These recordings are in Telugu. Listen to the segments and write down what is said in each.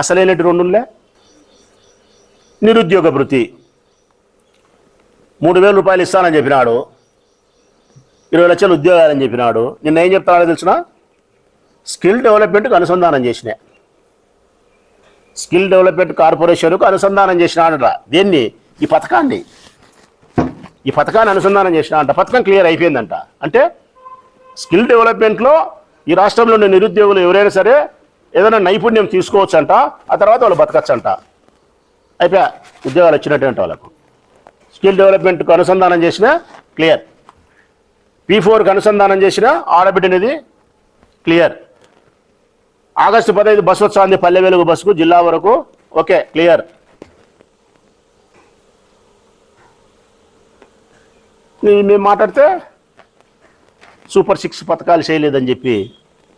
అసలైనటి రెండులే. నిరుద్యోగ భృతి 3,000 రూపాయలు ఇస్తానని చెప్పినాడు, 20 లక్షలు ఉద్యోగాలని చెప్పినాడు. నిన్న ఏం చెప్తానో తెలిసిన, స్కిల్ డెవలప్మెంట్కి అనుసంధానం చేసిన, స్కిల్ డెవలప్మెంట్ కార్పొరేషన్కు అనుసంధానం చేసినాడట. దేన్ని? ఈ పథకాన్ని అనుసంధానం చేసినాడంట. పథకం క్లియర్ అయిపోయిందంట. అంటే స్కిల్ డెవలప్మెంట్లో ఈ రాష్ట్రంలో ఉన్న నిరుద్యోగులు ఎవరైనా సరే ఏదైనా నైపుణ్యం తీసుకోవచ్చంట, ఆ తర్వాత వాళ్ళు బతకచ్చంట. అయిపోయా, ఉద్యోగాలు వచ్చినట్టు వాళ్ళకు. స్కిల్ డెవలప్మెంట్కు అనుసంధానం చేసిన క్లియర్, P4కి అనుసంధానం చేసిన ఆడబిడ్డనిది క్లియర్, ఆగస్టు 15 బస్సు వచ్చింది పల్లె వెలుగు బస్సుకు జిల్లా వరకు, ఓకే క్లియర్. మేము మాట్లాడితే సూపర్ 6 పథకాలు చేయలేదని చెప్పి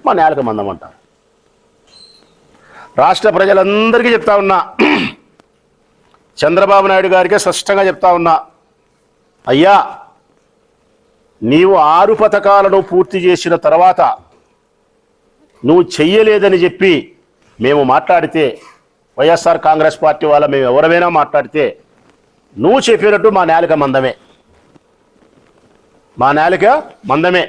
మా నేలక మందమంట. రాష్ట్ర ప్రజలందరికీ చెప్తా ఉన్నా, చంద్రబాబు నాయుడు గారికే స్పష్టంగా చెప్తా ఉన్నా, అయ్యా నీవు 6 పథకాలను పూర్తి చేసిన తర్వాత నువ్వు చెయ్యలేదని చెప్పి మేము మాట్లాడితే, వైఎస్ఆర్ కాంగ్రెస్ పార్టీ వాళ్ళ మేము ఎవరైనా మాట్లాడితే, నువ్వు చెప్పినట్టు మా నేలక మందమే, మా నేలక మందమే.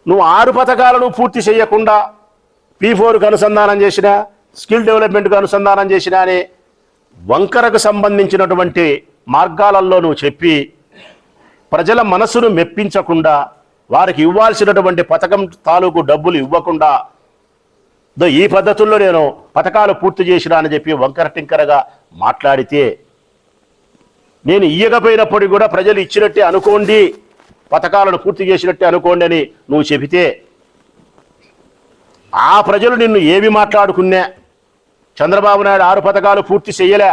నువ్వు 6 పథకాలను పూర్తి చేయకుండా P4కు అనుసంధానం చేసిన, స్కిల్ డెవలప్మెంట్కు అనుసంధానం చేసిన అని వంకరకు సంబంధించినటువంటి మార్గాలలో నువ్వు చెప్పి ప్రజల మనసును మెప్పించకుండా, వారికి ఇవ్వాల్సినటువంటి పథకం తాలూకు డబ్బులు ఇవ్వకుండా, ఈ పద్ధతుల్లో నేను పథకాలు పూర్తి చేసినా అని చెప్పి వంకర టింకరగా మాట్లాడితే, నేను ఇయ్యకపోయినప్పటికీ కూడా ప్రజలు ఇచ్చినట్టే అనుకోండి, పథకాలను పూర్తి చేసినట్టే అనుకోండి అని నువ్వు చెబితే, ఆ ప్రజలు నిన్ను ఏమి మాట్లాడుకున్నా, చంద్రబాబు నాయుడు 6 పథకాలు పూర్తి చేయలే,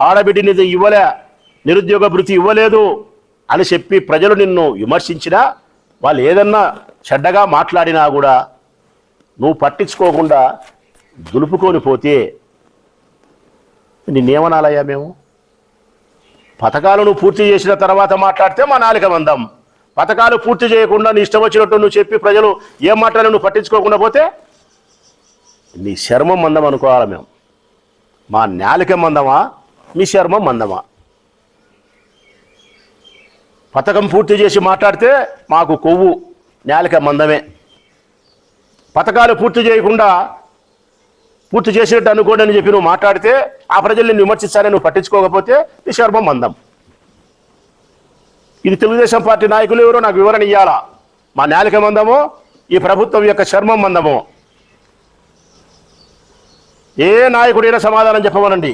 ఆడబిడ్డని ఇవ్వలే, నిరుద్యోగ భృతి ఇవ్వలేదు అని చెప్పి ప్రజలు నిన్ను విమర్శించినా, వాళ్ళు ఏదన్నా చెడ్డగా మాట్లాడినా కూడా నువ్వు పట్టించుకోకుండా దులుపుకొని పోతే నిన్నేమనాలయ్యా మేము? పథకాలను పూర్తి చేసిన తర్వాత మాట్లాడితే మా నాలిక మందం, పథకాలు పూర్తి చేయకుండా నీ ఇష్టం వచ్చినట్టు నువ్వు చెప్పి ప్రజలు ఏం మాట్లాడాలో నువ్వు పట్టించుకోకుండా పోతే నీ శర్మం మందం అనుకోవాలి మేము. మా నాలిక మందమా, మీ శర్మం మందమా? పథకం పూర్తి చేసి మాట్లాడితే మాకు కొవ్వు, నాలిక మందమే. పథకాలు పూర్తి చేయకుండా పూర్తి చేసినట్టు అనుకోండి అని చెప్పి నువ్వు మాట్లాడితే ఆ ప్రజల్ని విమర్శిస్తారని నువ్వు పట్టించుకోకపోతే నీ శర్మం మందం. ఇది తెలుగుదేశం పార్టీ నాయకులు ఎవరో నాకు వివరణ ఇవ్వాలా. మా నాలిక మందమో ఈ ప్రభుత్వం యొక్క శర్మం మందమో? ఏ నాయకుడైనా సమాధానం చెప్పమనండి.